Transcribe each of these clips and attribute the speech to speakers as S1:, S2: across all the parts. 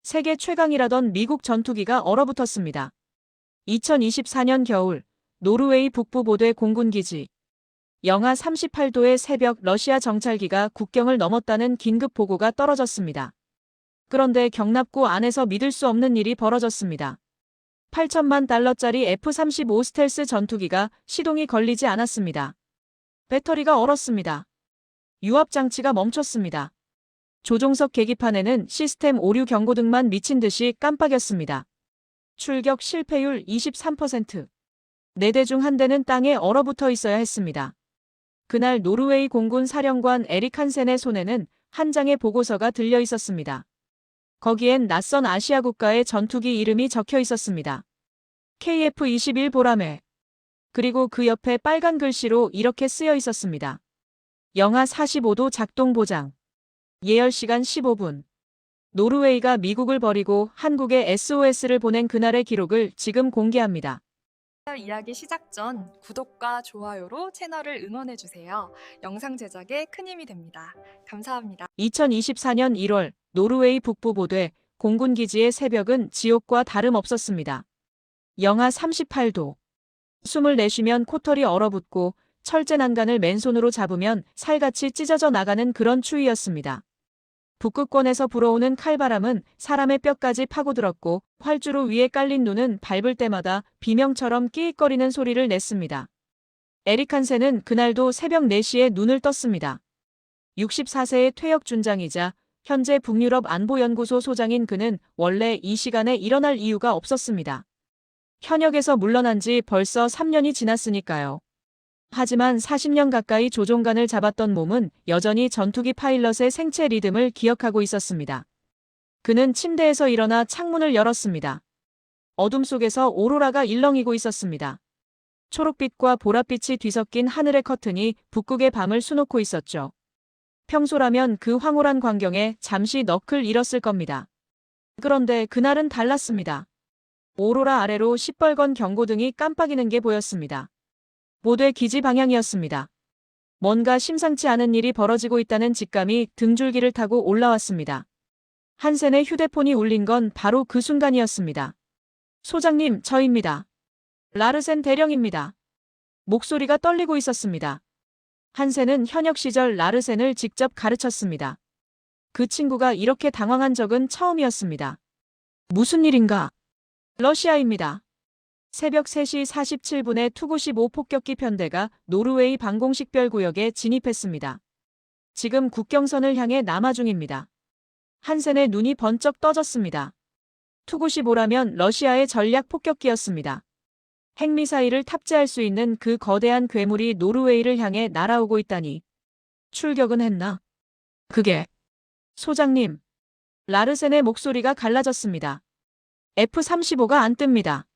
S1: 세계 최강이라던 미국 전투기가 얼어붙었습니다. 2024년 겨울 노르웨이 북부 보드 공군기지. 영하 38도의 새벽 러시아 정찰기가 국경을 넘었다는 긴급 보고가 떨어졌습니다. 그런데 경납고 안에서 믿을 수 없는 일이 벌어졌습니다. 8천만 달러짜리 F-35 스텔스 전투기가 시동이 걸리지 않았습니다. 배터리가 얼었습니다. 유압 장치가 멈췄습니다. 조종석 계기판에는 시스템 오류 경고등만 미친 듯이 깜빡였습니다. 출격 실패율 23%. 4대 중 1대는 땅에 얼어붙어 있어야 했습니다. 그날 노르웨이 공군 사령관 에릭 한센의 손에는 한 장의 보고서가 들려 있었습니다. 거기엔 낯선 아시아 국가의 전투기 이름이 적혀 있었습니다. KF-21 보라매. 그리고 그 옆에 빨간 글씨로 이렇게 쓰여 있었습니다. 영하 45도 작동 보장. 예열 시간 15분. 노르웨이가 미국을 버리고 한국에 SOS를 보낸 그날의 기록을 지금 공개합니다.
S2: 이야기 시작 전 구독과 좋아요로 채널을 응원해주세요. 영상 제작에 큰 힘이 됩니다. 감사합니다.
S1: 2024년 1월 노르웨이 북부 보드 공군기지의 새벽은 지옥과 다름없었습니다. 영하 38도. 숨을 내쉬면 코털이 얼어붙고 철제 난간을 맨손으로 잡으면 살같이 찢어져 나가는 그런 추위였습니다. 북극권에서 불어오는 칼바람은 사람의 뼈까지 파고들었고 활주로 위에 깔린 눈은 밟을 때마다 비명처럼 끼익거리는 소리를 냈습니다. 에릭 한센은 그날도 새벽 4시에 눈을 떴습니다. 64세의 퇴역 준장이자 현재 북유럽 안보연구소 소장인 그는 원래 이 시간에 일어날 이유가 없었습니다. 현역에서 물러난 지 벌써 3년이 지났으니까요. 하지만 40년 가까이 조종관을 잡았던 몸은 여전히 전투기 파일럿의 생체 리듬을 기억하고 있었습니다. 그는 침대에서 일어나 창문을 열었습니다. 어둠 속에서 오로라가 일렁이고 있었습니다. 초록빛과 보랏빛이 뒤섞인 하늘의 커튼이 북극의 밤을 수놓고 있었죠. 평소라면 그 황홀한 광경에 잠시 넋을 잃었을 겁니다. 그런데 그날은 달랐습니다. 오로라 아래로 시뻘건 경고등이 깜빡이는 게 보였습니다. 보드 기지 방향이었습니다. 뭔가 심상치 않은 일이 벌어지고 있다는 직감이 등줄기를 타고 올라왔습니다. 한센의 휴대폰이 울린 건 바로 그 순간이었습니다. 소장님, 저입니다. 라르센 대령입니다. 목소리가 떨리고 있었습니다. 한센은 현역 시절 라르센을 직접 가르쳤습니다. 그 친구가 이렇게 당황한 적은 처음이었습니다. 무슨 일인가? 러시아입니다. 새벽 3시 47분에 투-95 폭격기 편대가 노르웨이 방공식별구역에 진입했습니다. 지금 국경선을 향해 남하 중입니다. 한센의 눈이 번쩍 떠졌습니다. 투-95라면 러시아의 전략 폭격기였습니다. 핵미사일을 탑재할 수 있는 그 거대한 괴물이 노르웨이를 향해 날아오고 있다니. 출격은 했나? 그게. 소장님. 라르센의 목소리가 갈라졌습니다. F-35가 안 뜹니다.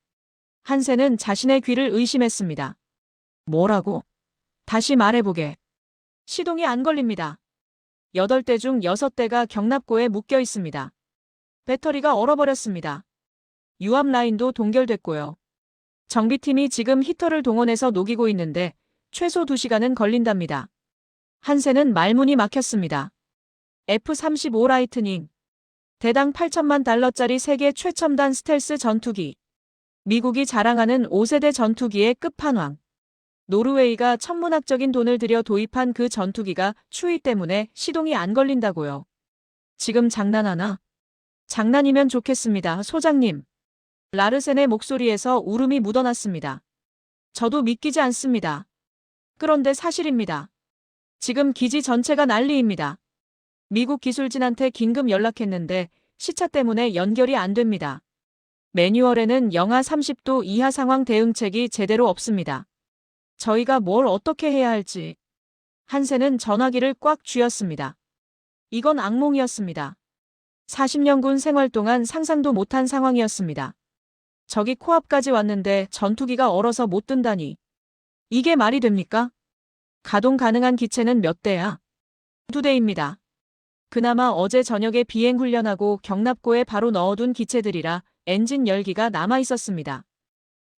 S1: 한센은 자신의 귀를 의심했습니다. 뭐라고? 다시 말해보게. 시동이 안 걸립니다. 8대 중 6대가 경납고에 묶여 있습니다. 배터리가 얼어버렸습니다. 유압 라인도 동결됐고요. 정비팀이 지금 히터를 동원해서 녹이고 있는데 최소 2시간은 걸린답니다. 한센은 말문이 막혔습니다. F-35 라이트닝. 대당 8천만 달러짜리 세계 최첨단 스텔스 전투기. 미국이 자랑하는 5세대 전투기의 끝판왕. 노르웨이가 천문학적인 돈을 들여 도입한 그 전투기가 추위 때문에 시동이 안 걸린다고요. 지금 장난하나? 장난이면 좋겠습니다, 소장님. 라르센의 목소리에서 울음이 묻어났습니다. 저도 믿기지 않습니다. 그런데 사실입니다. 지금 기지 전체가 난리입니다. 미국 기술진한테 긴급 연락했는데 시차 때문에 연결이 안 됩니다. 매뉴얼에는 영하 30도 이하 상황 대응책이 제대로 없습니다. 저희가 뭘 어떻게 해야 할지. 한센은 전화기를 꽉 쥐었습니다. 이건 악몽이었습니다. 40년 군 생활 동안 상상도 못한 상황이었습니다. 적이 코앞까지 왔는데 전투기가 얼어서 못 뜬다니. 이게 말이 됩니까? 가동 가능한 기체는 몇 대야? 2대입니다. 그나마 어제 저녁에 비행 훈련하고 경납고에 바로 넣어둔 기체들이라 엔진 열기가 남아 있었습니다.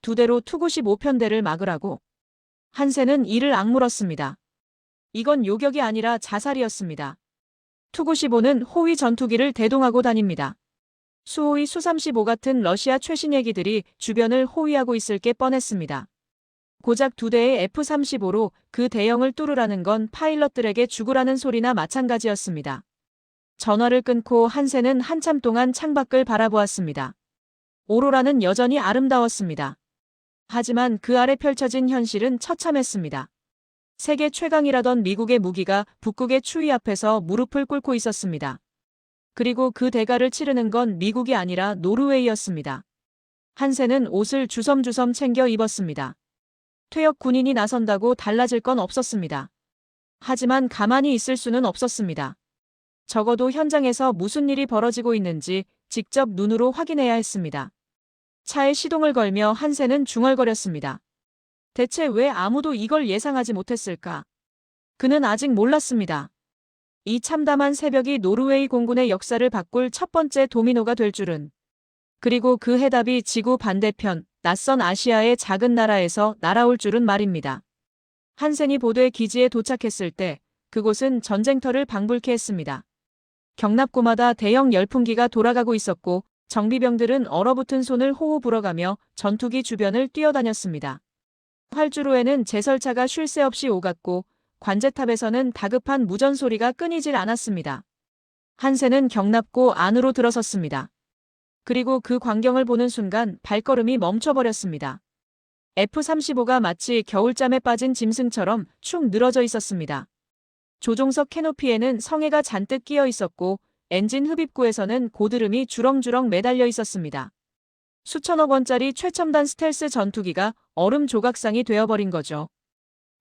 S1: 2대로 투-95 편대를 막으라고. 한센은 이를 악물었습니다. 이건 요격이 아니라 자살이었습니다. 투-95는 호위 전투기를 대동하고 다닙니다. 수호이 수-35 같은 러시아 최신 hé기들이 주변을 호위하고 있을 게 뻔했습니다. 고작 2대의 F-35로 그 대형을 뚫으라는 건 파일럿들에게 죽으라는 소리나 마찬가지였습니다. 전화를 끊고 한센은 한참 동안 창밖을 바라보았습니다. 오로라는 여전히 아름다웠습니다. 하지만 그 아래 펼쳐진 현실은 처참했습니다. 세계 최강이라던 미국의 무기가 북극의 추위 앞에서 무릎을 꿇고 있었습니다. 그리고 그 대가를 치르는 건 미국이 아니라 노르웨이였습니다. 한센은 옷을 주섬주섬 챙겨 입었습니다. 퇴역 군인이 나선다고 달라질 건 없었습니다. 하지만 가만히 있을 수는 없었습니다. 적어도 현장에서 무슨 일이 벌어지고 있는지 직접 눈으로 확인해야 했습니다. 차에 시동을 걸며 한센은 중얼거렸습니다. 대체 왜 아무도 이걸 예상하지 못했을까? 그는 아직 몰랐습니다. 이 참담한 새벽이 노르웨이 공군의 역사를 바꿀 첫 번째 도미노가 될 줄은. 그리고 그 해답이 지구 반대편, 낯선 아시아의 작은 나라에서 날아올 줄은 말입니다. 한센이 보도의 기지에 도착했을 때 그곳은 전쟁터를 방불케 했습니다. 경납고마다 대형 열풍기가 돌아가고 있었고 정비병들은 얼어붙은 손을 호호 불어가며 전투기 주변을 뛰어다녔습니다. 활주로에는 제설차가 쉴 새 없이 오갔고 관제탑에서는 다급한 무전 소리가 끊이질 않았습니다. 한센은 경납고 안으로 들어섰습니다. 그리고 그 광경을 보는 순간 발걸음이 멈춰버렸습니다. F-35가 마치 겨울잠에 빠진 짐승처럼 축 늘어져 있었습니다. 조종석 캐노피에는 성에가 잔뜩 끼어 있었고 엔진 흡입구에서는 고드름이 주렁주렁 매달려 있었습니다. 수천억 원짜리 최첨단 스텔스 전투기가 얼음 조각상이 되어버린 거죠.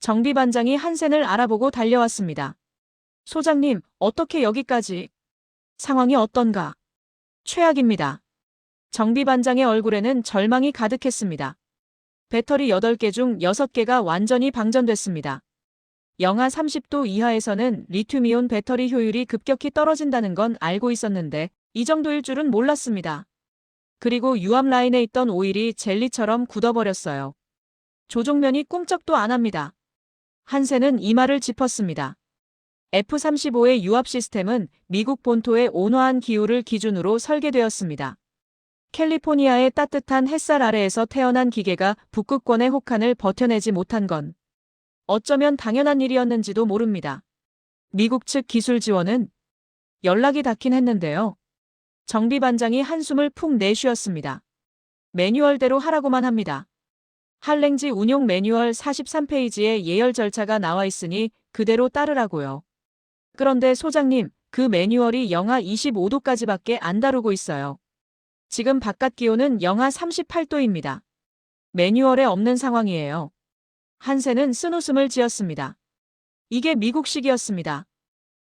S1: 정비반장이 한센을 알아보고 달려왔습니다. 소장님, 어떻게 여기까지? 상황이 어떤가? 최악입니다. 정비반장의 얼굴에는 절망이 가득했습니다. 배터리 8개 중 6개가 완전히 방전됐습니다. 영하 30도 이하에서는 리튬이온 배터리 효율이 급격히 떨어진다는 건 알고 있었는데 이 정도일 줄은 몰랐습니다. 그리고 유압 라인에 있던 오일이 젤리처럼 굳어버렸어요. 조종면이 꿈쩍도 안 합니다. 한센은 이마를 짚었습니다. F-35의 유압 시스템은 미국 본토의 온화한 기후를 기준으로 설계되었습니다. 캘리포니아의 따뜻한 햇살 아래에서 태어난 기계가 북극권의 혹한을 버텨내지 못한 건 어쩌면 당연한 일이었는지도 모릅니다. 미국 측 기술 지원은 연락이 닿긴 했는데요. 정비반장이 한숨을 푹 내쉬었습니다. 매뉴얼대로 하라고만 합니다. 할랭지 운용 매뉴얼 43페이지에 예열 절차가 나와 있으니 그대로 따르라고요. 그런데 소장님, 그 매뉴얼이 영하 25도까지밖에 안 다루고 있어요. 지금 바깥 기온은 영하 38도입니다. 매뉴얼에 없는 상황이에요. 한센은 쓴웃음을 지었습니다. 이게 미국식이었습니다.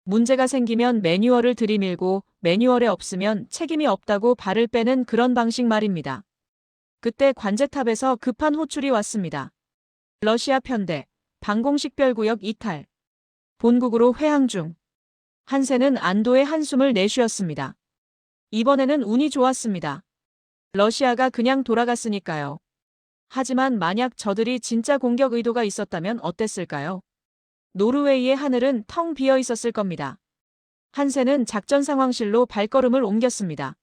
S1: 문제가 생기면 매뉴얼을 들이밀고 매뉴얼에 없으면 책임이 없다고 발을 빼는 그런 방식 말입니다. 그때 관제탑에서 급한 호출이 왔습니다. 러시아 편대, 방공식별구역 이탈. 본국으로 회항 중. 한센은 안도의 한숨을 내쉬었습니다. 이번에는 운이 좋았습니다. 러시아가 그냥 돌아갔으니까요. 하지만 만약 저들이 진짜 공격 의도가 있었다면 어땠을까요? 노르웨이의 하늘은 텅 비어 있었을 겁니다. 한센은 작전 상황실로 발걸음을 옮겼습니다.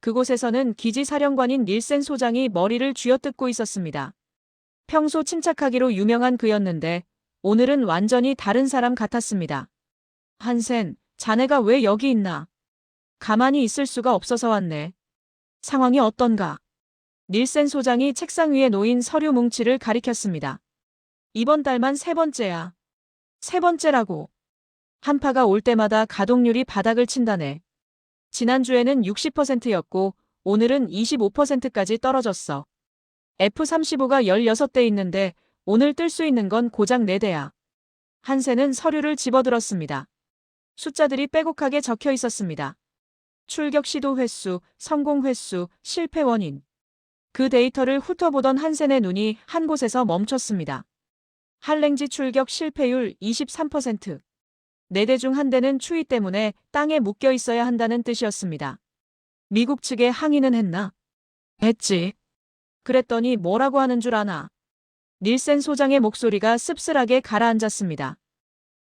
S1: 그곳에서는 기지 사령관인 닐센 소장이 머리를 쥐어뜯고 있었습니다. 평소 침착하기로 유명한 그였는데 오늘은 완전히 다른 사람 같았습니다. 한센, 자네가 왜 여기 있나? 가만히 있을 수가 없어서 왔네. 상황이 어떤가? 닐센 소장이 책상 위에 놓인 서류 뭉치를 가리켰습니다. 이번 달만 3번째야. 3번째라고. 한파가 올 때마다 가동률이 바닥을 친다네. 지난주에는 60%였고 오늘은 25%까지 떨어졌어. F-35가 16대 있는데 오늘 뜰 수 있는 건 고작 4대야. 한센은 서류를 집어들었습니다. 숫자들이 빼곡하게 적혀 있었습니다. 출격 시도 횟수, 성공 횟수, 실패 원인. 그 데이터를 훑어보던 한센의 눈이 한 곳에서 멈췄습니다. 할랭지 출격 실패율 23%. 4대 중 1대는 추위 때문에 땅에 묶여 있어야 한다는 뜻이었습니다. 미국 측에 항의는 했나? 했지. 그랬더니 뭐라고 하는 줄 아나? 닐센 소장의 목소리가 씁쓸하게 가라앉았습니다.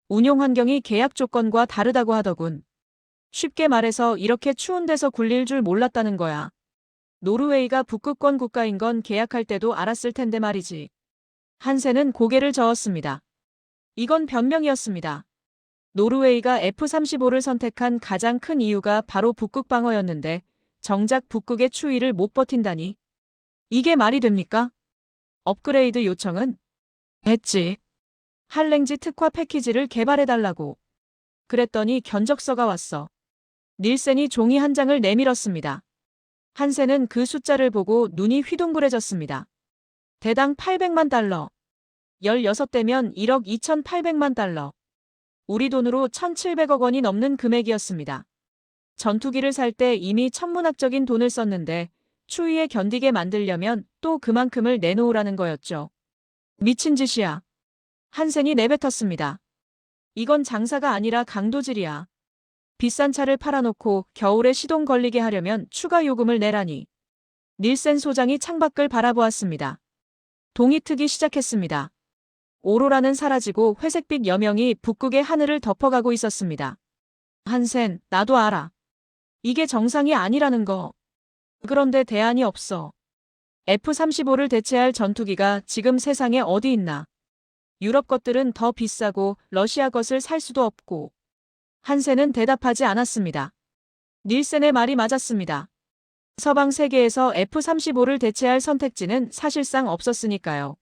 S1: 운용 환경이 계약 조건과 다르다고 하더군. 쉽게 말해서 이렇게 추운 데서 굴릴 줄 몰랐다는 거야. 노르웨이가 북극권 국가인 건 계약할 때도 알았을 텐데 말이지. 한센은 고개를 저었습니다. 이건 변명이었습니다. 노르웨이가 F-35를 선택한 가장 큰 이유가 바로 북극 방어였는데 정작 북극의 추위를 못 버틴다니. 이게 말이 됩니까? 업그레이드 요청은 했지. 할랭지 특화 패키지를 개발해달라고. 그랬더니 견적서가 왔어. 닐센이 종이 한 장을 내밀었습니다. 한센은 그 숫자를 보고 눈이 휘둥그레졌습니다. 대당 800만 달러. 16대면 1억 2,800만 달러. 우리 돈으로 1,700억 원이 넘는 금액이었습니다. 전투기를 살 때 이미 천문학적인 돈을 썼는데 추위에 견디게 만들려면 또 그만큼을 내놓으라는 거였죠. 미친 짓이야. 한센이 내뱉었습니다. 이건 장사가 아니라 강도질이야. 비싼 차를 팔아놓고 겨울에 시동 걸리게 하려면 추가 요금을 내라니. 닐센 소장이 창밖을 바라보았습니다. 동이 트기 시작했습니다. 오로라는 사라지고 회색빛 여명이 북극의 하늘을 덮어가고 있었습니다. 한센, 나도 알아. 이게 정상이 아니라는 거. 그런데 대안이 없어. F-35를 대체할 전투기가 지금 세상에 어디 있나. 유럽 것들은 더 비싸고 러시아 것을 살 수도 없고. 한센은 대답하지 않았습니다. 닐센의 말이 맞았습니다. 서방 세계에서 F-35를 대체할 선택지는 사실상 없었으니까요.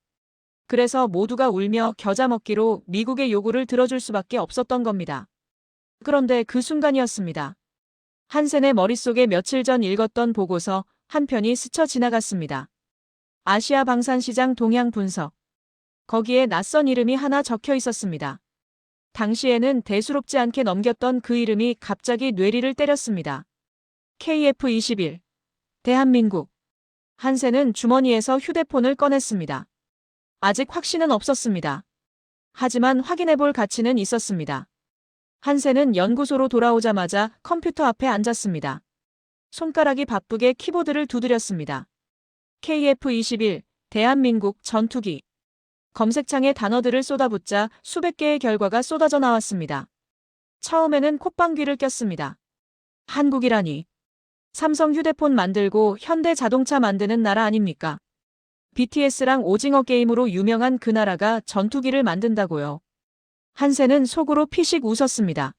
S1: 그래서 모두가 울며 겨자 먹기로 미국의 요구를 들어줄 수밖에 없었던 겁니다. 그런데 그 순간이었습니다. 한센의 머릿속에 며칠 전 읽었던 보고서 한 편이 스쳐 지나갔습니다. 아시아 방산시장 동향 분석. 거기에 낯선 이름이 하나 적혀 있었습니다. 당시에는 대수롭지 않게 넘겼던 그 이름이 갑자기 뇌리를 때렸습니다. KF-21. 대한민국. 한센은 주머니에서 휴대폰을 꺼냈습니다. 아직 확신은 없었습니다. 하지만 확인해볼 가치는 있었습니다. 한센은 연구소로 돌아오자마자 컴퓨터 앞에 앉았습니다. 손가락이 바쁘게 키보드를 두드렸습니다. KF-21, 대한민국 전투기. 검색창에 단어들을 쏟아붓자 수백 개의 결과가 쏟아져 나왔습니다. 처음에는 콧방귀를 꼈습니다. 한국이라니. 삼성 휴대폰 만들고 현대 자동차 만드는 나라 아닙니까? BTS랑 오징어 게임으로 유명한 그 나라가 전투기를 만든다고요. 한센은 속으로 피식 웃었습니다.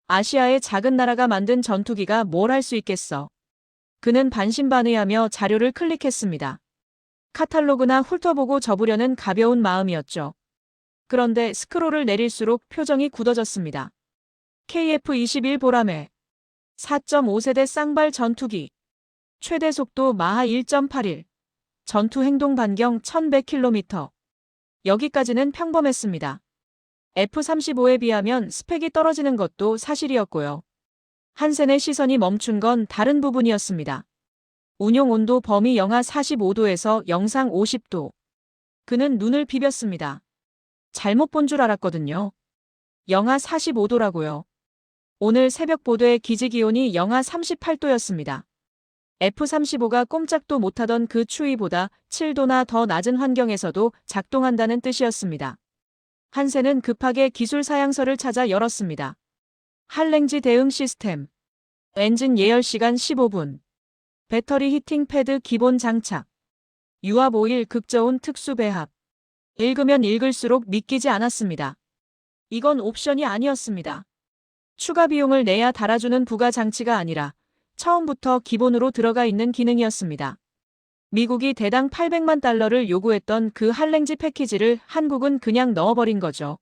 S1: 아시아의 작은 나라가 만든 전투기가 뭘 할 수 있겠어. 그는 반신반의하며 자료를 클릭했습니다. 카탈로그나 훑어보고 접으려는 가벼운 마음이었죠. 그런데 스크롤을 내릴수록 표정이 굳어졌습니다. KF-21 보라매. 4.5세대 쌍발 전투기. 최대 속도 마하 1.81. 전투 행동 반경 1100km. 여기까지는 평범했습니다. F-35에 비하면 스펙이 떨어지는 것도 사실이었고요. 한센의 시선이 멈춘 건 다른 부분이었습니다. 운용 온도 범위 영하 45도에서 영상 50도. 그는 눈을 비볐습니다. 잘못 본 줄 알았거든요. 영하 45도라고요. 오늘 새벽 보도의 기지기온이 영하 38도였습니다. F-35가 꼼짝도 못하던 그 추위보다 7도나 더 낮은 환경에서도 작동한다는 뜻이었습니다. 한센은 급하게 기술 사양서를 찾아 열었습니다. 할랭지 대응 시스템. 엔진 예열 시간 15분. 배터리 히팅 패드 기본 장착. 유압 오일 극저온 특수 배합. 읽으면 읽을수록 믿기지 않았습니다. 이건 옵션이 아니었습니다. 추가 비용을 내야 달아주는 부가 장치가 아니라 처음부터 기본으로 들어가 있는 기능이었습니다. 미국이 대당 800만 달러를 요구했던 그 할랭지 패키지를 한국은 그냥 넣어버린 거죠.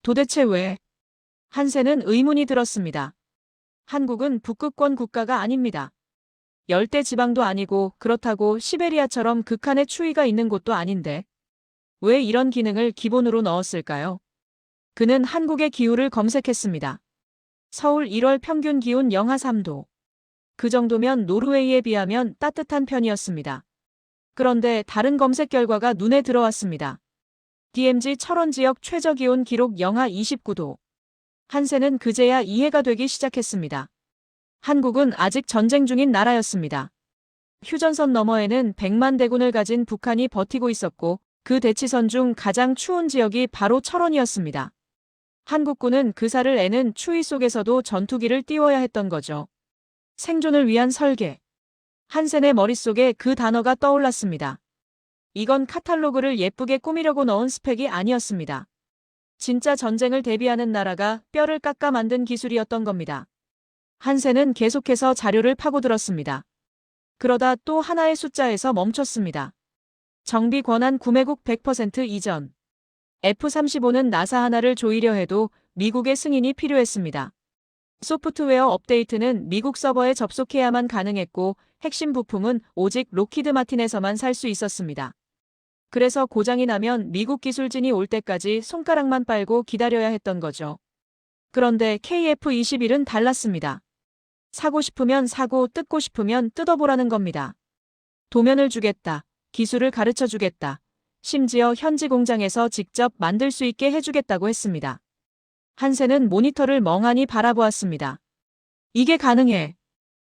S1: 도대체 왜? 한센은 의문이 들었습니다. 한국은 북극권 국가가 아닙니다. 열대 지방도 아니고 그렇다고 시베리아처럼 극한의 추위가 있는 곳도 아닌데 왜 이런 기능을 기본으로 넣었을까요? 그는 한국의 기후를 검색했습니다. 서울 1월 평균 기온 영하 3도. 그 정도면 노르웨이에 비하면 따뜻한 편이었습니다. 그런데 다른 검색 결과가 눈에 들어왔습니다. DMZ 철원 지역 최저기온 기록 영하 29도. 한센은 그제야 이해가 되기 시작했습니다. 한국은 아직 전쟁 중인 나라였습니다. 휴전선 너머에는 100만 대군을 가진 북한이 버티고 있었고 그 대치선 중 가장 추운 지역이 바로 철원이었습니다. 한국군은 그 살을 애는 추위 속에서도 전투기를 띄워야 했던 거죠. 생존을 위한 설계. 한센의 머릿속에 그 단어가 떠올랐습니다. 이건 카탈로그를 예쁘게 꾸미려고 넣은 스펙이 아니었습니다. 진짜 전쟁을 대비하는 나라가 뼈를 깎아 만든 기술이었던 겁니다. 한센은 계속해서 자료를 파고들었습니다. 그러다 또 하나의 숫자에서 멈췄습니다. 정비 권한 구매국 100% 이전. F-35는 나사 하나를 조이려 해도 미국의 승인이 필요했습니다. 소프트웨어 업데이트는 미국 서버에 접속해야만 가능했고 핵심 부품은 오직 록히드 마틴에서만 살 수 있었습니다. 그래서 고장이 나면 미국 기술진이 올 때까지 손가락만 빨고 기다려야 했던 거죠. 그런데 KF-21은 달랐습니다. 사고 싶으면 사고, 뜯고 싶으면 뜯어보라는 겁니다. 도면을 주겠다. 기술을 가르쳐 주겠다. 심지어 현지 공장에서 직접 만들 수 있게 해주겠다고 했습니다. 한센은 모니터를 멍하니 바라보았습니다. 이게 가능해.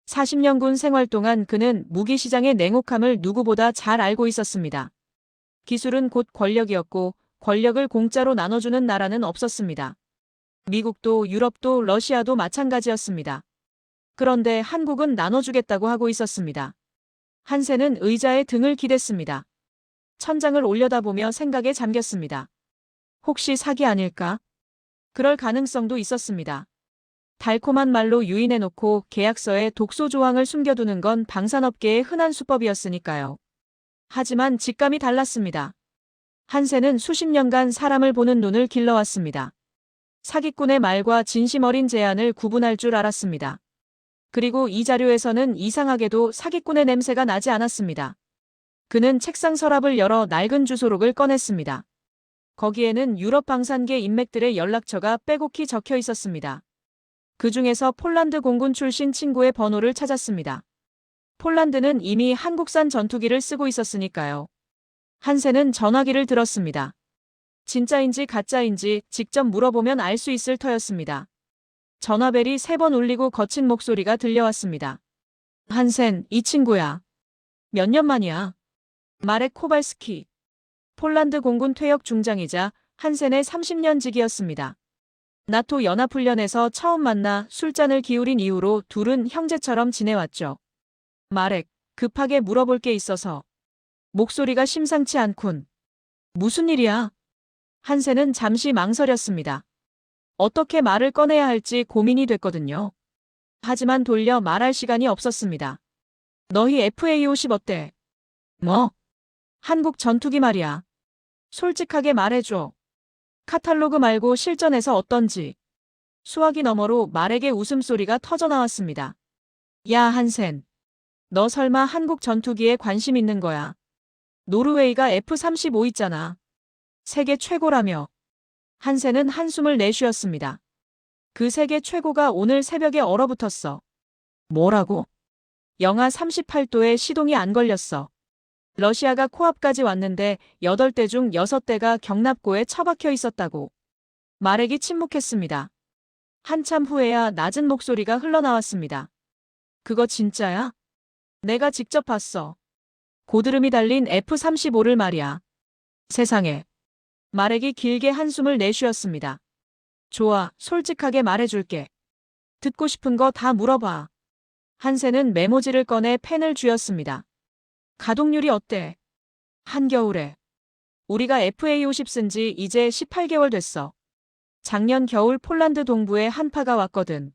S1: 40년 군 생활 동안 그는 무기 시장의 냉혹함을 누구보다 잘 알고 있었습니다. 기술은 곧 권력이었고 권력을 공짜로 나눠주는 나라는 없었습니다. 미국도 유럽도 러시아도 마찬가지였습니다. 그런데 한국은 나눠주겠다고 하고 있었습니다. 한센은 의자에 등을 기댔습니다. 천장을 올려다보며 생각에 잠겼습니다. 혹시 사기 아닐까? 그럴 가능성도 있었습니다. 달콤한 말로 유인해놓고 계약서에 독소 조항을 숨겨두는 건 방산업계의 흔한 수법이었으니까요. 하지만 직감이 달랐습니다. 한센은 수십 년간 사람을 보는 눈을 길러왔습니다. 사기꾼의 말과 진심 어린 제안을 구분할 줄 알았습니다. 그리고 이 자료에서는 이상하게도 사기꾼의 냄새가 나지 않았습니다. 그는 책상 서랍을 열어 낡은 주소록을 꺼냈습니다. 거기에는 유럽 방산계 인맥들의 연락처가 빼곡히 적혀 있었습니다. 그 중에서 폴란드 공군 출신 친구의 번호를 찾았습니다. 폴란드는 이미 한국산 전투기를 쓰고 있었으니까요. 한센은 전화기를 들었습니다. 진짜인지 가짜인지 직접 물어보면 알 수 있을 터였습니다. 전화벨이 3번 울리고 거친 목소리가 들려왔습니다. 한센, 이 친구야. 몇 년 만이야. 마렉 코발스키. 폴란드 공군 퇴역 중장이자 한센의 30년 지기였습니다. 나토 연합훈련에서 처음 만나 술잔을 기울인 이후로 둘은 형제처럼 지내왔죠. 마렉, 급하게 물어볼 게 있어서. 목소리가 심상치 않군. 무슨 일이야? 한센은 잠시 망설였습니다. 어떻게 말을 꺼내야 할지 고민이 됐거든요. 하지만 돌려 말할 시간이 없었습니다. 너희 FA-50 어때? 뭐? 한국 전투기 말이야. 솔직하게 말해줘. 카탈로그 말고 실전에서 어떤지. 수화기 너머로 말에게 웃음소리가 터져나왔습니다. 야, 한센. 너 설마 한국 전투기에 관심 있는 거야? 노르웨이가 F-35 있잖아. 세계 최고라며. 한센은 한숨을 내쉬었습니다. 그 세계 최고가 오늘 새벽에 얼어붙었어. 뭐라고? 영하 38도에 시동이 안 걸렸어. 러시아가 코앞까지 왔는데 8대 중 6대가 경납고에 처박혀 있었다고. 마렉이 침묵했습니다. 한참 후에야 낮은 목소리가 흘러나왔습니다. 그거 진짜야? 내가 직접 봤어. 고드름이 달린 F-35를 말이야. 세상에. 마렉이 길게 한숨을 내쉬었습니다. 좋아, 솔직하게 말해줄게. 듣고 싶은 거 다 물어봐. 한센은 메모지를 꺼내 펜을 쥐었습니다. 가동률이 어때? 한겨울에. 우리가 FA-50 쓴 지 이제 18개월 됐어. 작년 겨울 폴란드 동부에 한파가 왔거든.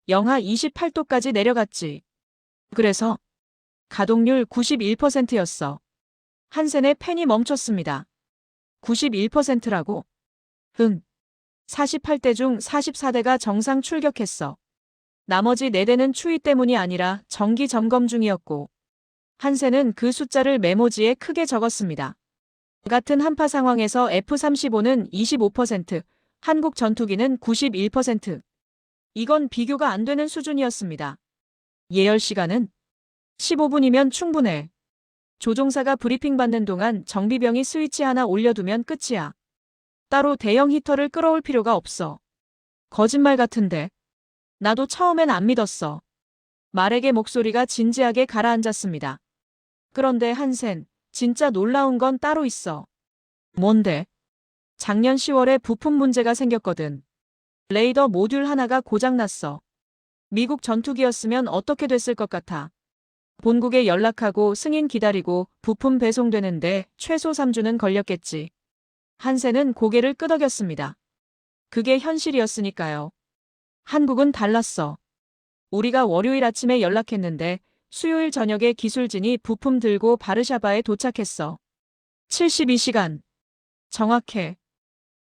S1: 영하 28도까지 내려갔지. 그래서 가동률 91%였어. 한센의 펜이 멈췄습니다. 91%라고? 응. 48대 중 44대가 정상 출격했어. 나머지 4대는 추위 때문이 아니라 정기 점검 중이었고. 한센은 그 숫자를 메모지에 크게 적었습니다. 같은 한파 상황에서 F-35는 25%, 한국 전투기는 91%. 이건 비교가 안 되는 수준이었습니다. 예열 시간은 15분이면 충분해. 조종사가 브리핑 받는 동안 정비병이 스위치 하나 올려두면 끝이야. 따로 대형 히터를 끌어올 필요가 없어. 거짓말 같은데. 나도 처음엔 안 믿었어. 마렉의 목소리가 진지하게 가라앉았습니다. 그런데 한센, 진짜 놀라운 건 따로 있어. 뭔데? 작년 10월에 부품 문제가 생겼거든. 레이더 모듈 하나가 고장났어. 미국 전투기였으면 어떻게 됐을 것 같아. 본국에 연락하고 승인 기다리고 부품 배송되는데 최소 3주는 걸렸겠지. 한센은 고개를 끄덕였습니다. 그게 현실이었으니까요. 한국은 달랐어. 우리가 월요일 아침에 연락했는데 수요일 저녁에 기술진이 부품 들고 바르샤바에 도착했어. 72시간. 정확해.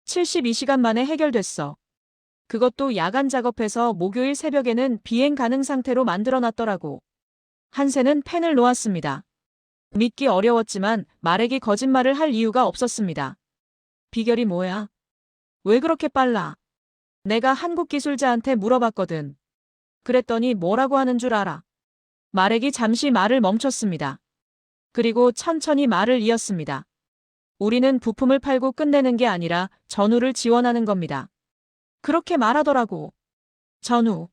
S1: 72시간 만에 해결됐어. 그것도 야간 작업해서 목요일 새벽에는 비행 가능 상태로 만들어놨더라고. 한센은 펜을 놓았습니다. 믿기 어려웠지만 말에게 거짓말을 할 이유가 없었습니다. 비결이 뭐야? 왜 그렇게 빨라? 내가 한국 기술자한테 물어봤거든. 그랬더니 뭐라고 하는 줄 알아? 말에게 잠시 말을 멈췄습니다. 그리고 천천히 말을 이었습니다. 우리는 부품을 팔고 끝내는 게 아니라 전후를 지원하는 겁니다. 그렇게 말하더라고. 전후.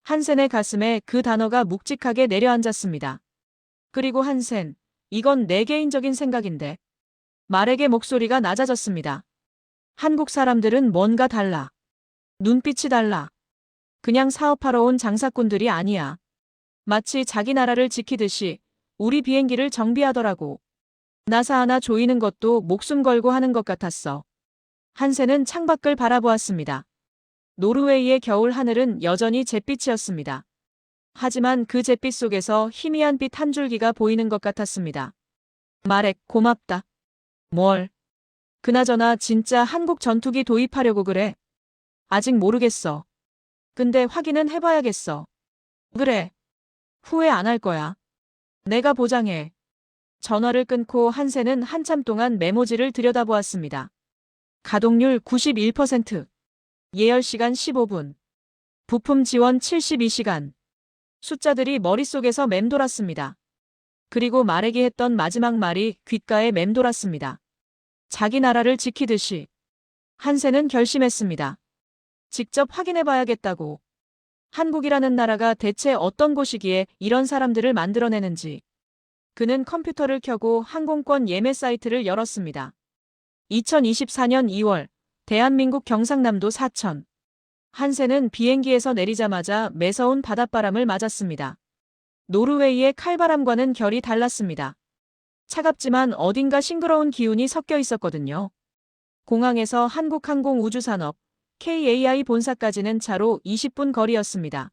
S1: 한센의 가슴에 그 단어가 묵직하게 내려앉았습니다. 그리고 한센, 이건 내 개인적인 생각인데. 말에게 목소리가 낮아졌습니다. 한국 사람들은 뭔가 달라. 눈빛이 달라. 그냥 사업하러 온 장사꾼들이 아니야. 마치 자기 나라를 지키듯이 우리 비행기를 정비하더라고. 나사 하나 조이는 것도 목숨 걸고 하는 것 같았어. 한센은 창밖을 바라보았습니다. 노르웨이의 겨울 하늘은 여전히 잿빛이었습니다. 하지만 그 잿빛 속에서 희미한 빛 한 줄기가 보이는 것 같았습니다. 마렉, 고맙다. 뭘? 그나저나 진짜 한국 전투기 도입하려고 그래? 아직 모르겠어. 근데 확인은 해봐야겠어. 그래. 후회 안 할 거야. 내가 보장해. 전화를 끊고 한센은 한참 동안 메모지를 들여다보았습니다. 가동률 91%. 예열 시간 15분. 부품 지원 72시간. 숫자들이 머릿속에서 맴돌았습니다. 그리고 말에게 했던 마지막 말이 귓가에 맴돌았습니다. 자기 나라를 지키듯이. 한센은 결심했습니다. 직접 확인해봐야겠다고. 한국이라는 나라가 대체 어떤 곳이기에 이런 사람들을 만들어내는지. 그는 컴퓨터를 켜고 항공권 예매 사이트를 열었습니다. 2024년 2월, 대한민국 경상남도 사천. 한센은 비행기에서 내리자마자 매서운 바닷바람을 맞았습니다. 노르웨이의 칼바람과는 결이 달랐습니다. 차갑지만 어딘가 싱그러운 기운이 섞여 있었거든요. 공항에서 한국항공우주산업, KAI 본사까지는 차로 20분 거리였습니다.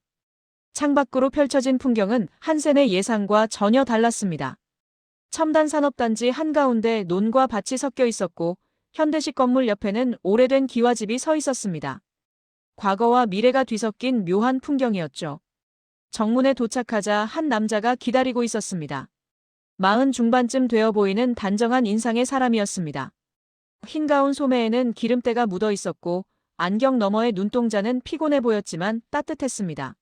S1: 창밖으로 펼쳐진 풍경은 한센의 예상과 전혀 달랐습니다. 첨단 산업단지 한가운데 논과 밭이 섞여 있었고 현대식 건물 옆에는 오래된 기와집이 서 있었습니다. 과거와 미래가 뒤섞인 묘한 풍경이었죠. 정문에 도착하자 한 남자가 기다리고 있었습니다. 40 중반쯤 되어 보이는 단정한 인상의 사람이었습니다. 흰 가운 소매에는 기름때가 묻어 있었고 안경 너머의 눈동자는 피곤해 보였지만 따뜻했습니다.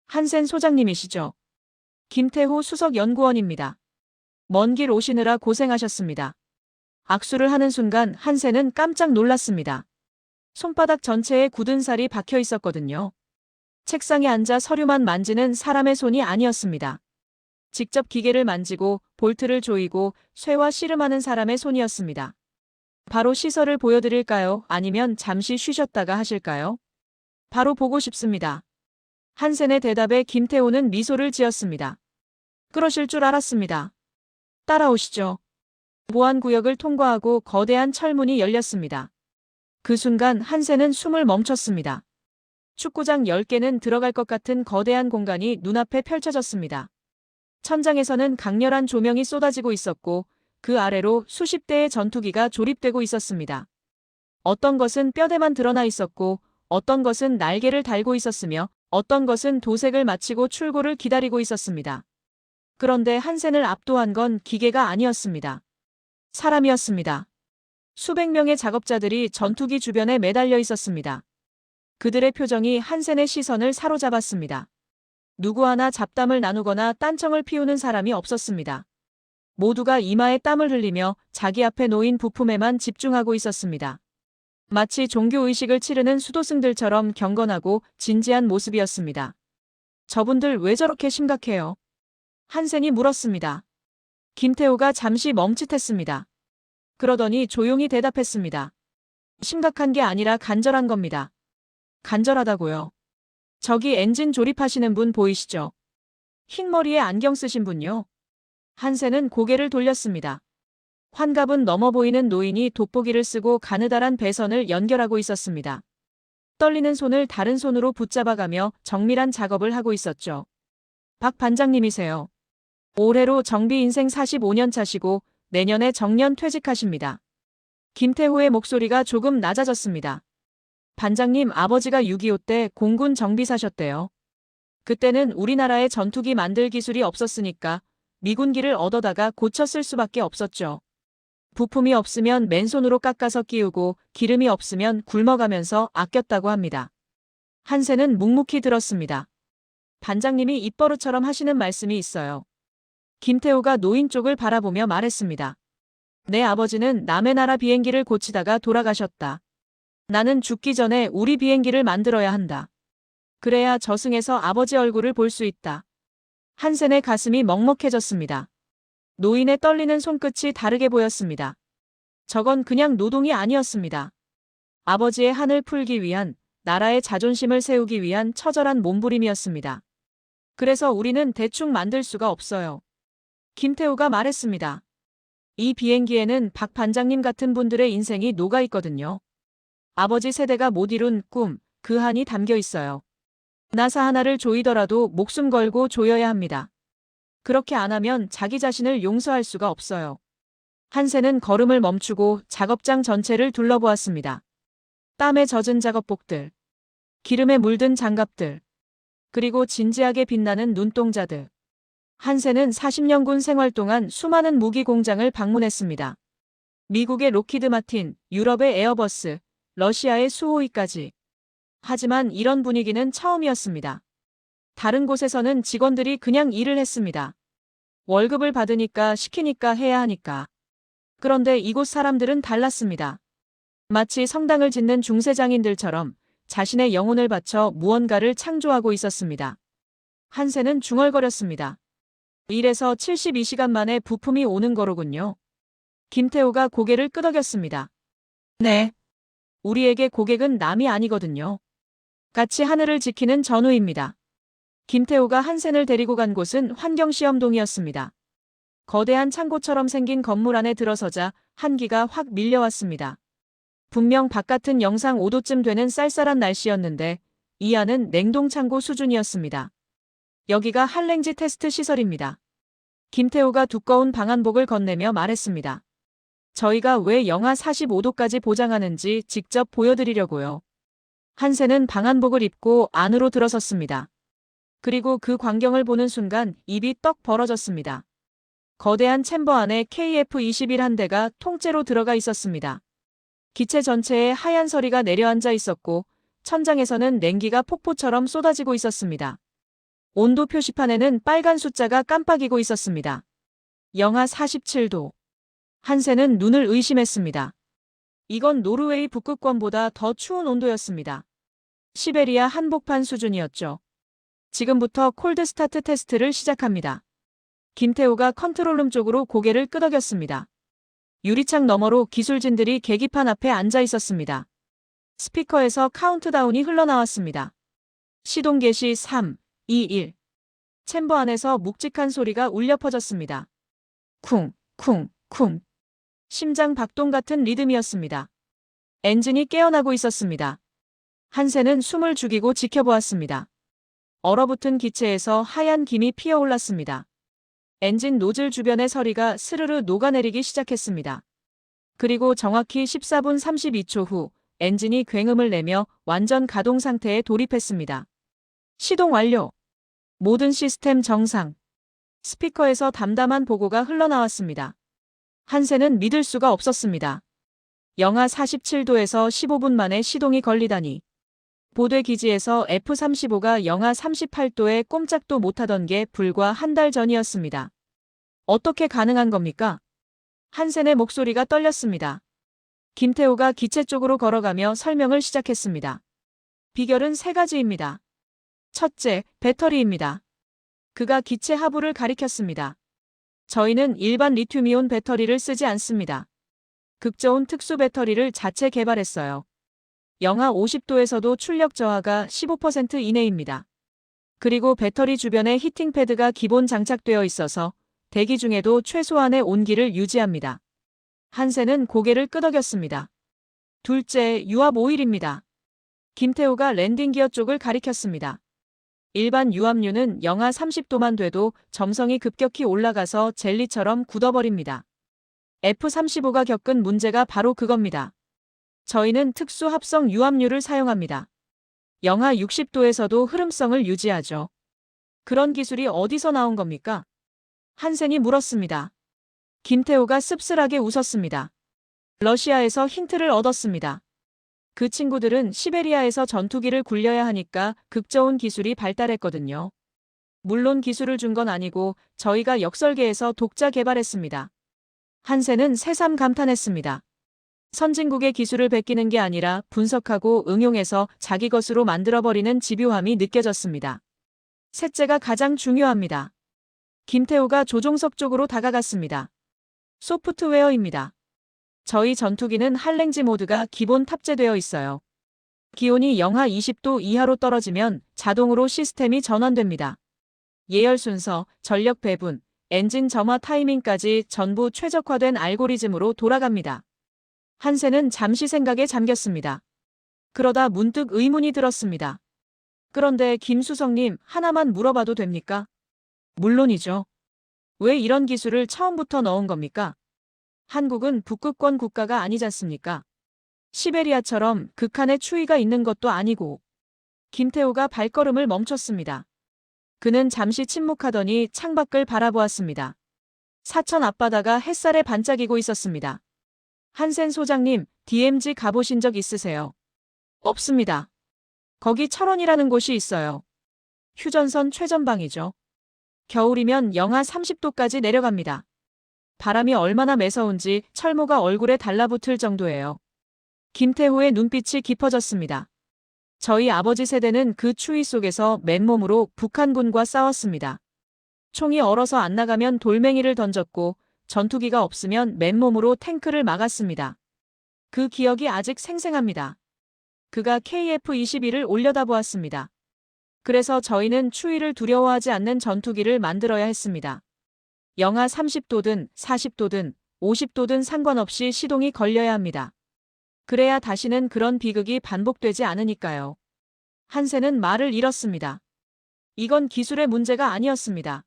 S1: 한센 소장님이시죠? 김태호 수석연구원입니다. 먼 길 오시느라 고생하셨습니다. 악수를 하는 순간 한센은 깜짝 놀랐습니다. 손바닥 전체에 굳은 살이 박혀 있었거든요. 책상에 앉아 서류만 만지는 사람의 손이 아니었습니다. 직접 기계를 만지고 볼트를 조이고 쇠와 씨름하는 사람의 손이었습니다. 바로 시설을 보여드릴까요? 아니면 잠시 쉬셨다가 하실까요? 바로 보고 싶습니다. 한센의 대답에 김태호는 미소를 지었습니다. 그러실 줄 알았습니다. 따라오시죠. 보안구역을 통과하고 거대한 철문이 열렸습니다. 그 순간 한센은 숨을 멈췄습니다. 축구장 10개는 들어갈 것 같은 거대한 공간이 눈앞에 펼쳐졌습니다. 천장에서는 강렬한 조명이 쏟아지고 있었고 그 아래로 수십 대의 전투기가 조립되고 있었습니다. 어떤 것은 뼈대만 드러나 있었고 어떤 것은 날개를 달고 있었으며 어떤 것은 도색을 마치고 출고를 기다리고 있었습니다. 그런데 한센을 압도한 건 기계가 아니었습니다. 사람이었습니다. 수백 명의 작업자들이 전투기 주변에 매달려 있었습니다. 그들의 표정이 한센의 시선을 사로잡았습니다. 누구 하나 잡담을 나누거나 딴청을 피우는 사람이 없었습니다. 모두가 이마에 땀을 흘리며 자기 앞에 놓인 부품에만 집중하고 있었습니다. 마치 종교의식을 치르는 수도승들처럼 경건하고 진지한 모습이었습니다. 저분들 왜 저렇게 심각해요? 한센이 물었습니다. 김태호가 잠시 멈칫했습니다. 그러더니 조용히 대답했습니다. 심각한 게 아니라 간절한 겁니다. 간절하다고요. 저기 엔진 조립하시는 분 보이시죠? 흰 머리에 안경 쓰신 분요. 한센은 고개를 돌렸습니다. 환갑은 넘어 보이는 노인이 돋보기를 쓰고 가느다란 배선을 연결하고 있었습니다. 떨리는 손을 다른 손으로 붙잡아가며 정밀한 작업을 하고 있었죠. 박 반장님이세요. 올해로 정비 인생 45년 차시고 내년에 정년 퇴직하십니다. 김태호의 목소리가 조금 낮아졌습니다. 반장님 아버지가 6.25 때 공군 정비사셨대요. 그때는 우리나라에 전투기 만들 기술이 없었으니까 미군기를 얻어다가 고쳐 쓸 수밖에 없었죠. 부품이 없으면 맨손으로 깎아서 끼우고 기름이 없으면 굶어가면서 아꼈다고 합니다. 한센은 묵묵히 들었습니다. 반장님이 입버릇처럼 하시는 말씀이 있어요. 김태호가 노인 쪽을 바라보며 말했습니다. 내 아버지는 남의 나라 비행기를 고치다가 돌아가셨다. 나는 죽기 전에 우리 비행기를 만들어야 한다. 그래야 저승에서 아버지 얼굴을 볼 수 있다. 한센의 가슴이 먹먹해졌습니다. 노인의 떨리는 손끝이 다르게 보였습니다. 저건 그냥 노동이 아니었습니다. 아버지의 한을 풀기 위한, 나라의 자존심을 세우기 위한 처절한 몸부림이었습니다. 그래서 우리는 대충 만들 수가 없어요. 김태우가 말했습니다. 이 비행기에는 박 반장님 같은 분들의 인생이 녹아 있거든요. 아버지 세대가 못 이룬 꿈, 그 한이 담겨 있어요. 나사 하나를 조이더라도 목숨 걸고 조여야 합니다. 그렇게 안 하면 자기 자신을 용서할 수가 없어요. 한센은 걸음을 멈추고 작업장 전체를 둘러보았습니다. 땀에 젖은 작업복들, 기름에 물든 장갑들, 그리고 진지하게 빛나는 눈동자들. 한센은 40년 군 생활 동안 수많은 무기 공장을 방문했습니다. 미국의 로키드 마틴, 유럽의 에어버스, 러시아의 수호이까지. 하지만 이런 분위기는 처음이었습니다. 다른 곳에서는 직원들이 그냥 일을 했습니다. 월급을 받으니까 시키니까 해야 하니까. 그런데 이곳 사람들은 달랐습니다. 마치 성당을 짓는 중세장인들처럼 자신의 영혼을 바쳐 무언가를 창조하고 있었습니다. 한센은 중얼거렸습니다. 일에서 72시간 만에 부품이 오는 거로군요. 김태호가 고개를 끄덕였습니다. 네. 우리에게 고객은 남이 아니거든요. 같이 하늘을 지키는 전우입니다. 김태호가 한센을 데리고 간 곳은 환경시험동이었습니다. 거대한 창고처럼 생긴 건물 안에 들어서자 한기가 확 밀려왔습니다. 분명 바깥은 영상 5도쯤 되는 쌀쌀한 날씨였는데 이 안은 냉동창고 수준이었습니다. 여기가 한랭지 테스트 시설입니다. 김태호가 두꺼운 방한복을 건네며 말했습니다. 저희가 왜 영하 45도까지 보장하는지 직접 보여드리려고요. 한센은 방한복을 입고 안으로 들어섰습니다. 그리고 그 광경을 보는 순간 입이 떡 벌어졌습니다. 거대한 챔버 안에 KF-21 한 대가 통째로 들어가 있었습니다. 기체 전체에 하얀 서리가 내려앉아 있었고 천장에서는 냉기가 폭포처럼 쏟아지고 있었습니다. 온도 표시판에는 빨간 숫자가 깜빡이고 있었습니다. 영하 47도. 한센은 눈을 의심했습니다. 이건 노르웨이 북극권보다 더 추운 온도였습니다. 시베리아 한복판 수준이었죠. 지금부터 콜드 스타트 테스트를 시작합니다. 김태호가 컨트롤룸 쪽으로 고개를 끄덕였습니다. 유리창 너머로 기술진들이 계기판 앞에 앉아 있었습니다. 스피커에서 카운트다운이 흘러나왔습니다. 시동 개시 3, 2, 1. 챔버 안에서 묵직한 소리가 울려 퍼졌습니다. 쿵, 쿵, 쿵. 심장 박동 같은 리듬이었습니다. 엔진이 깨어나고 있었습니다. 한센은 숨을 죽이고 지켜보았습니다. 얼어붙은 기체에서 하얀 김이 피어올랐습니다. 엔진 노즐 주변의 서리가 스르르 녹아내리기 시작했습니다. 그리고 정확히 14분 32초 후 엔진이 굉음을 내며 완전 가동 상태에 돌입했습니다. 시동 완료. 모든 시스템 정상. 스피커에서 담담한 보고가 흘러나왔습니다. 한센은 믿을 수가 없었습니다. 영하 47도에서 15분 만에 시동이 걸리다니. 보대 기지에서 F-35가 영하 38도에 꼼짝도 못하던 게 불과 한 달 전이었습니다. 어떻게 가능한 겁니까? 한센의 목소리가 떨렸습니다. 김태호가 기체 쪽으로 걸어가며 설명을 시작했습니다. 비결은 세 가지입니다. 첫째, 배터리입니다. 그가 기체 하부를 가리켰습니다. 저희는 일반 리튬이온 배터리를 쓰지 않습니다. 극저온 특수 배터리를 자체 개발했어요. 영하 50도에서도 출력 저하가 15% 이내입니다. 그리고 배터리 주변에 히팅 패드가 기본 장착되어 있어서 대기 중에도 최소한의 온기를 유지합니다. 한센은 고개를 끄덕였습니다. 둘째, 유압 오일입니다. 김태호가 랜딩 기어 쪽을 가리켰습니다. 일반 유압유는 영하 30도만 돼도 점성이 급격히 올라가서 젤리처럼 굳어버립니다. F-35가 겪은 문제가 바로 그겁니다. 저희는 특수 합성 유압유를 사용합니다. 영하 60도에서도 흐름성을 유지하죠. 그런 기술이 어디서 나온 겁니까? 한센이 물었습니다. 김태호가 씁쓸하게 웃었습니다. 러시아에서 힌트를 얻었습니다. 그 친구들은 시베리아에서 전투기를 굴려야 하니까 극저온 기술이 발달했거든요. 물론 기술을 준 건 아니고 저희가 역설계에서 독자 개발했습니다. 한센은 새삼 감탄했습니다. 선진국의 기술을 베끼는 게 아니라 분석하고 응용해서 자기 것으로 만들어버리는 집요함이 느껴졌습니다. 셋째가 가장 중요합니다. 김태호가 조종석 쪽으로 다가갔습니다. 소프트웨어입니다. 저희 전투기는 할랭지 모드가 기본 탑재되어 있어요. 기온이 영하 20도 이하로 떨어지면 자동으로 시스템이 전환됩니다. 예열 순서, 전력 배분, 엔진 점화 타이밍까지 전부 최적화된 알고리즘으로 돌아갑니다. 한센은 잠시 생각에 잠겼습니다. 그러다 문득 의문이 들었습니다. 그런데 김수성님, 하나만 물어봐도 됩니까? 물론이죠. 왜 이런 기술을 처음부터 넣은 겁니까? 한국은 북극권 국가가 아니지 않습니까? 시베리아처럼 극한의 추위가 있는 것도 아니고. 김태호가 발걸음을 멈췄습니다. 그는 잠시 침묵하더니 창밖을 바라보았습니다. 사천 앞바다가 햇살에 반짝이고 있었습니다. 한센 소장님, DMZ 가보신 적 있으세요? 없습니다. 거기 철원이라는 곳이 있어요. 휴전선 최전방이죠. 겨울이면 영하 30도까지 내려갑니다. 바람이 얼마나 매서운지 철모가 얼굴에 달라붙을 정도예요. 김태호의 눈빛이 깊어졌습니다. 저희 아버지 세대는 그 추위 속에서 맨몸으로 북한군과 싸웠습니다. 총이 얼어서 안 나가면 돌멩이를 던졌고 전투기가 없으면 맨몸으로 탱크를 막았습니다. 그 기억이 아직 생생합니다. 그가 KF-21을 올려다보았습니다. 그래서 저희는 추위를 두려워하지 않는 전투기를 만들어야 했습니다. 영하 30도든 40도든 50도든 상관없이 시동이 걸려야 합니다. 그래야 다시는 그런 비극이 반복되지 않으니까요. 한센은 말을 잃었습니다. 이건 기술의 문제가 아니었습니다.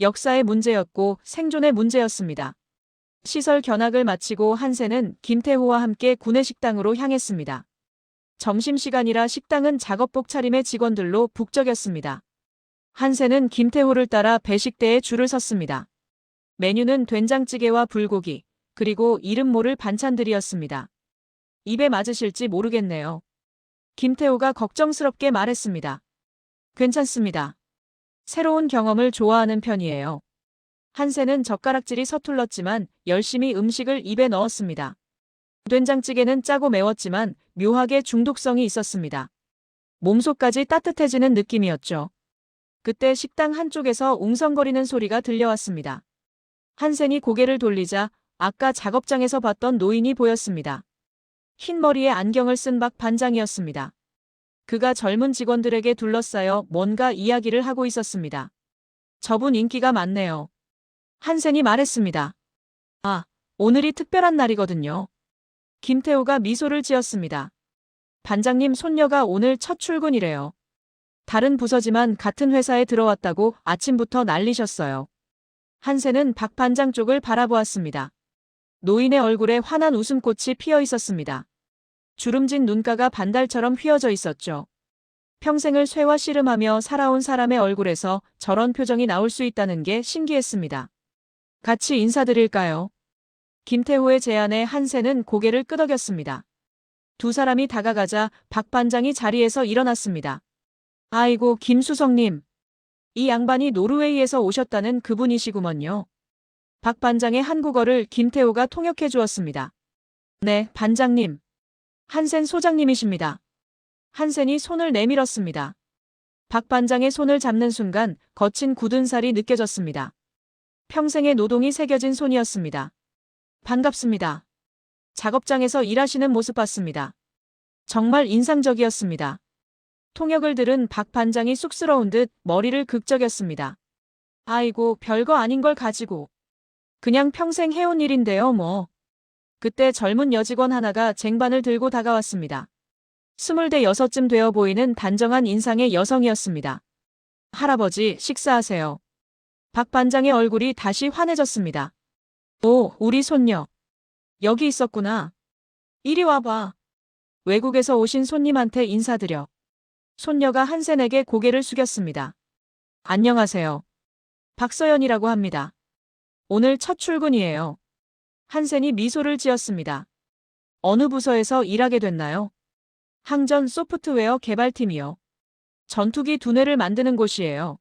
S1: 역사의 문제였고 생존의 문제였습니다. 시설 견학을 마치고 한센은 김태호와 함께 구내식당으로 향했습니다. 점심시간이라 식당은 작업복 차림의 직원들로 북적였습니다. 한센은 김태호를 따라 배식대에 줄을 섰습니다. 메뉴는 된장찌개와 불고기, 그리고 이름 모를 반찬들이었습니다. 입에 맞으실지 모르겠네요. 김태호가 걱정스럽게 말했습니다. 괜찮습니다. 새로운 경험을 좋아하는 편이에요. 한센은 젓가락질이 서툴렀지만 열심히 음식을 입에 넣었습니다. 된장찌개는 짜고 매웠지만 묘하게 중독성이 있었습니다. 몸속까지 따뜻해지는 느낌이었죠. 그때 식당 한쪽에서 웅성거리는 소리가 들려왔습니다. 한센이 고개를 돌리자 아까 작업장에서 봤던 노인이 보였습니다. 흰 머리에 안경을 쓴 박 반장이었습니다. 그가 젊은 직원들에게 둘러싸여 뭔가 이야기를 하고 있었습니다. 저분 인기가 많네요. 한센이 말했습니다. 아, 오늘이 특별한 날이거든요. 김태호가 미소를 지었습니다. 반장님 손녀가 오늘 첫 출근이래요. 다른 부서지만 같은 회사에 들어왔다고 아침부터 난리셨어요. 한센은 박 반장 쪽을 바라보았습니다. 노인의 얼굴에 환한 웃음꽃이 피어 있었습니다. 주름진 눈가가 반달처럼 휘어져 있었죠. 평생을 쇠와 씨름하며 살아온 사람의 얼굴에서 저런 표정이 나올 수 있다는 게 신기했습니다. 같이 인사드릴까요? 김태호의 제안에 한센은 고개를 끄덕였습니다. 두 사람이 다가가자 박 반장이 자리에서 일어났습니다. 아이고, 김수성님. 이 양반이 노르웨이에서 오셨다는 그분이시구먼요. 박 반장의 한국어를 김태호가 통역해 주었습니다. 네, 반장님. 한센 소장님이십니다. 한센이 손을 내밀었습니다. 박 반장의 손을 잡는 순간 거친 굳은 살이 느껴졌습니다. 평생의 노동이 새겨진 손이었습니다. 반갑습니다. 작업장에서 일하시는 모습 봤습니다. 정말 인상적이었습니다. 통역을 들은 박 반장이 쑥스러운 듯 머리를 극적였습니다. 아이고, 별거 아닌 걸 가지고. 그냥 평생 해온 일인데요, 뭐. 그때 젊은 여직원 하나가 쟁반을 들고 다가왔습니다. 26쯤 되어 보이는 단정한 인상의 여성이었습니다. 할아버지, 식사하세요. 박 반장의 얼굴이 다시 환해졌습니다. 오, 우리 손녀. 여기 있었구나. 이리 와봐. 외국에서 오신 손님한테 인사드려. 손녀가 한센에게 고개를 숙였습니다. 안녕하세요. 박서연이라고 합니다. 오늘 첫 출근이에요. 한센이 미소를 지었습니다. 어느 부서에서 일하게 됐나요? 항전 소프트웨어 개발팀이요. 전투기 두뇌를 만드는 곳이에요.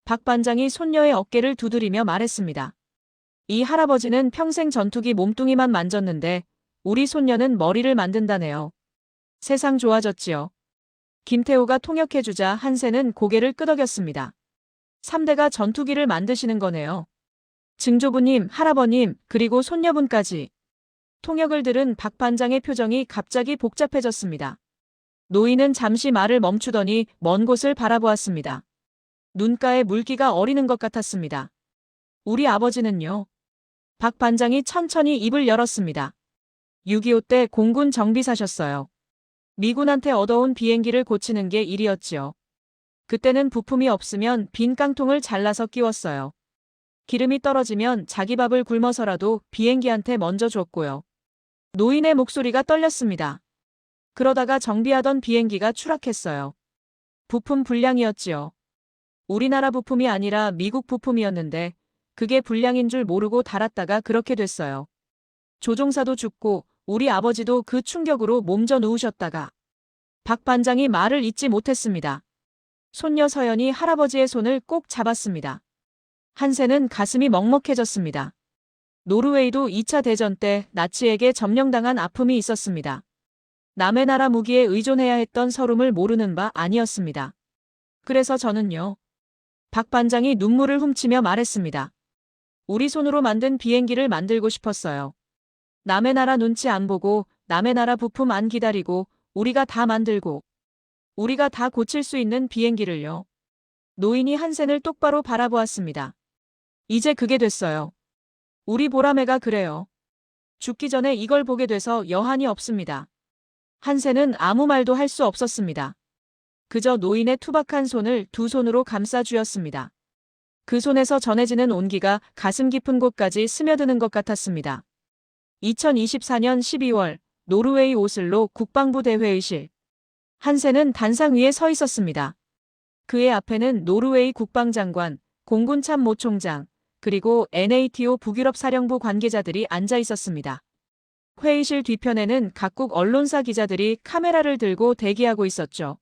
S1: 박 반장이 손녀의 어깨를 두드리며 말했습니다. 이 할아버지는 평생 전투기 몸뚱이만 만졌는데 우리 손녀는 머리를 만든다네요. 세상 좋아졌지요. 김태호가 통역해주자 한센은 고개를 끄덕였습니다. 3대가 전투기를 만드시는 거네요. 증조부님, 할아버님, 그리고 손녀분까지. 통역을 들은 박 반장의 표정이 갑자기 복잡해졌습니다. 노인은 잠시 말을 멈추더니 먼 곳을 바라보았습니다. 눈가에 물기가 어리는 것 같았습니다. 우리 아버지는요? 박 반장이 천천히 입을 열었습니다. 6.25 때 공군 정비사셨어요. 미군한테 얻어온 비행기를 고치는 게 일이었지요. 그때는 부품이 없으면 빈 깡통을 잘라서 끼웠어요. 기름이 떨어지면 자기 밥을 굶어서라도 비행기한테 먼저 줬고요. 노인의 목소리가 떨렸습니다. 그러다가 정비하던 비행기가 추락했어요. 부품 불량이었지요. 우리나라 부품이 아니라 미국 부품이었는데 그게 불량인 줄 모르고 달았다가 그렇게 됐어요. 조종사도 죽고 우리 아버지도 그 충격으로 몸져 누우셨다가. 박 반장이 말을 잇지 못했습니다. 손녀 서연이 할아버지의 손을 꼭 잡았습니다. 한센은 가슴이 먹먹해졌습니다. 노르웨이도 2차 대전 때 나치에게 점령당한 아픔이 있었습니다. 남의 나라 무기에 의존해야 했던 서름을 모르는 바 아니었습니다. 그래서 저는요. 박 반장이 눈물을 훔치며 말했습니다. 우리 손으로 만든 비행기를 만들고 싶었어요. 남의 나라 눈치 안 보고 남의 나라 부품 안 기다리고 우리가 다 만들고 우리가 다 고칠 수 있는 비행기를요. 노인이 한센을 똑바로 바라보았습니다. 이제 그게 됐어요. 우리 보라매가 그래요. 죽기 전에 이걸 보게 돼서 여한이 없습니다. 한센은 아무 말도 할 수 없었습니다. 그저 노인의 투박한 손을 두 손으로 감싸 쥐었습니다. 그 손에서 전해지는 온기가 가슴 깊은 곳까지 스며드는 것 같았습니다. 2024년 12월 노르웨이 오슬로 국방부 대회의실. 한센은 단상 위에 서 있었습니다. 그의 앞에는 노르웨이 국방장관, 공군 참모총장, 그리고 NATO 북유럽 사령부 관계자들이 앉아 있었습니다. 회의실 뒤편에는 각국 언론사 기자들이 카메라를 들고 대기하고 있었죠.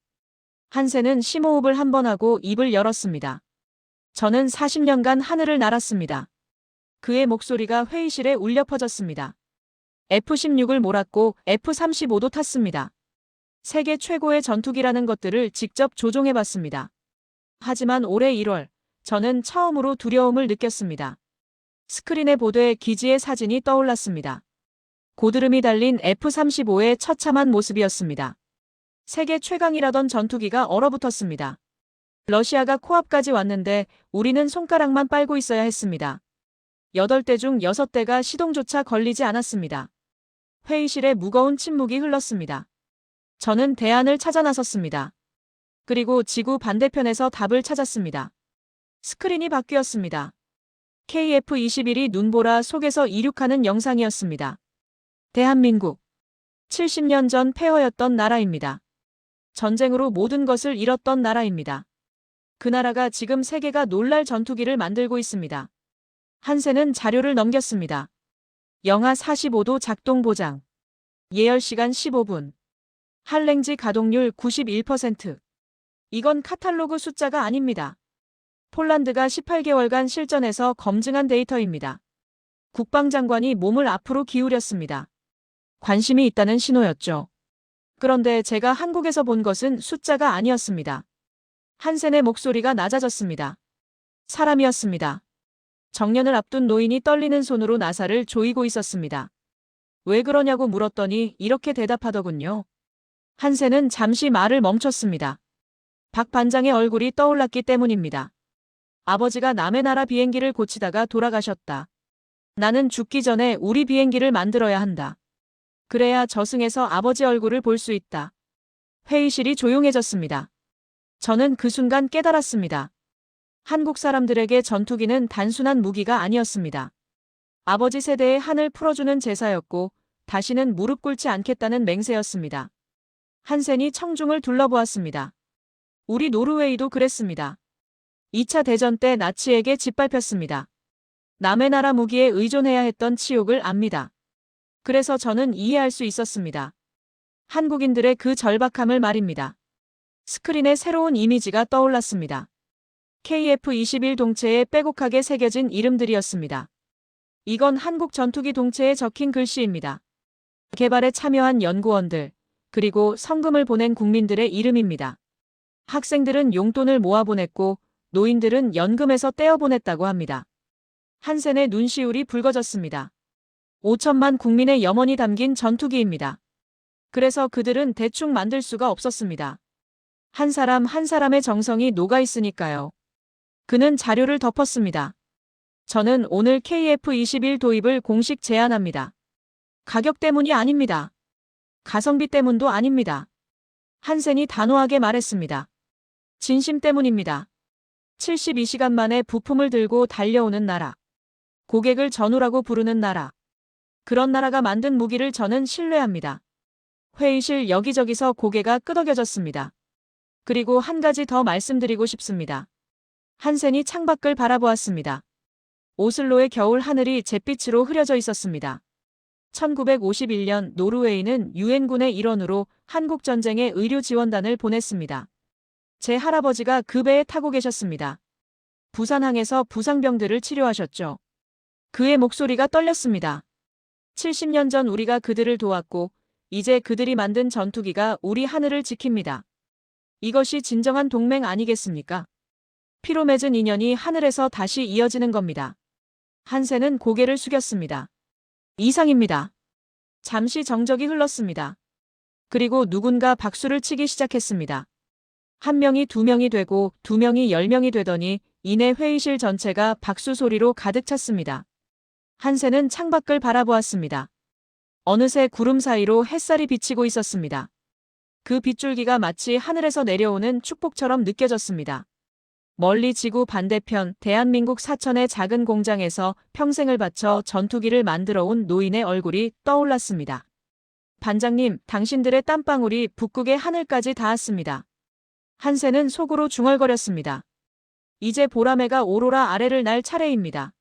S1: 한센은 심호흡을 한 번 하고 입을 열었습니다. 저는 40년간 하늘을 날았습니다. 그의 목소리가 회의실에 울려 퍼졌습니다. F-16을 몰았고 F-35도 탔습니다. 세계 최고의 전투기라는 것들을 직접 조종해봤습니다. 하지만 올해 1월, 저는 처음으로 두려움을 느꼈습니다. 스크린에 보도에 기지의 사진이 떠올랐습니다. 고드름이 달린 F-35의 처참한 모습이었습니다. 세계 최강이라던 전투기가 얼어붙었습니다. 러시아가 코앞까지 왔는데 우리는 손가락만 빨고 있어야 했습니다. 8대 중 6대가 시동조차 걸리지 않았습니다. 회의실에 무거운 침묵이 흘렀습니다. 저는 대안을 찾아 나섰습니다. 그리고 지구 반대편에서 답을 찾았습니다. 스크린이 바뀌었습니다. KF-21이 눈보라 속에서 이륙하는 영상이었습니다. 대한민국. 70년 전 폐허였던 나라입니다. 전쟁으로 모든 것을 잃었던 나라입니다. 그 나라가 지금 세계가 놀랄 전투기를 만들고 있습니다. 한센은 자료를 넘겼습니다. 영하 45도 작동 보장. 예열 시간 15분. 한랭지 가동률 91%. 이건 카탈로그 숫자가 아닙니다. 폴란드가 18개월간 실전에서 검증한 데이터입니다. 국방장관이 몸을 앞으로 기울였습니다. 관심이 있다는 신호였죠. 그런데 제가 한국에서 본 것은 숫자가 아니었습니다. 한센의 목소리가 낮아졌습니다. 사람이었습니다. 정년을 앞둔 노인이 떨리는 손으로 나사를 조이고 있었습니다. 왜 그러냐고 물었더니 이렇게 대답하더군요. 한센은 잠시 말을 멈췄습니다. 박 반장의 얼굴이 떠올랐기 때문입니다. 아버지가 남의 나라 비행기를 고치다가 돌아가셨다. 나는 죽기 전에 우리 비행기를 만들어야 한다. 그래야 저승에서 아버지 얼굴을 볼 수 있다. 회의실이 조용해졌습니다. 저는 그 순간 깨달았습니다. 한국 사람들에게 전투기는 단순한 무기가 아니었습니다. 아버지 세대의 한을 풀어주는 제사였고 다시는 무릎 꿇지 않겠다는 맹세였습니다. 한센이 청중을 둘러보았습니다. 우리 노르웨이도 그랬습니다. 2차 대전 때 나치에게 짓밟혔습니다. 남의 나라 무기에 의존해야 했던 치욕을 압니다. 그래서 저는 이해할 수 있었습니다. 한국인들의 그 절박함을 말입니다. 스크린에 새로운 이미지가 떠올랐습니다. KF-21 동체에 빼곡하게 새겨진 이름들이었습니다. 이건 한국 전투기 동체에 적힌 글씨입니다. 개발에 참여한 연구원들, 그리고 성금을 보낸 국민들의 이름입니다. 학생들은 용돈을 모아 보냈고 노인들은 연금에서 떼어 보냈다고 합니다. 한센의 눈시울이 붉어졌습니다. 5천만 국민의 염원이 담긴 전투기입니다. 그래서 그들은 대충 만들 수가 없었습니다. 한 사람 한 사람의 정성이 녹아 있으니까요. 그는 자료를 덮었습니다. 저는 오늘 KF-21 도입을 공식 제안합니다. 가격 때문이 아닙니다. 가성비 때문도 아닙니다. 한센이 단호하게 말했습니다. 진심 때문입니다. 72시간 만에 부품을 들고 달려오는 나라. 고객을 전우라고 부르는 나라. 그런 나라가 만든 무기를 저는 신뢰합니다. 회의실 여기저기서 고개가 끄덕여졌습니다. 그리고 한 가지 더 말씀드리고 싶습니다. 한센이 창밖을 바라보았습니다. 오슬로의 겨울 하늘이 잿빛으로 흐려져 있었습니다. 1951년 노르웨이는 유엔군의 일원으로 한국전쟁에 의료지원단을 보냈습니다. 제 할아버지가 그 배에 타고 계셨습니다. 부산항에서 부상병들을 치료하셨죠. 그의 목소리가 떨렸습니다. 70년 전 우리가 그들을 도왔고 이제 그들이 만든 전투기가 우리 하늘을 지킵니다. 이것이 진정한 동맹 아니겠습니까? 피로 맺은 인연이 하늘에서 다시 이어지는 겁니다. 한센은 고개를 숙였습니다. 이상입니다. 잠시 정적이 흘렀습니다. 그리고 누군가 박수를 치기 시작했습니다. 한 명이 2명이 되고 2명이 10명이 되더니 이내 회의실 전체가 박수 소리로 가득 찼습니다. 한센은 창밖을 바라보았습니다. 어느새 구름 사이로 햇살이 비치고 있었습니다. 그 빗줄기가 마치 하늘에서 내려오는 축복처럼 느껴졌습니다. 멀리 지구 반대편 대한민국 사천의 작은 공장에서 평생을 바쳐 전투기를 만들어 온 노인의 얼굴이 떠올랐습니다. 반장님, 당신들의 땀방울이 북극의 하늘까지 닿았습니다. 한센은 속으로 중얼거렸습니다. 이제 보라매가 오로라 아래를 날 차례입니다.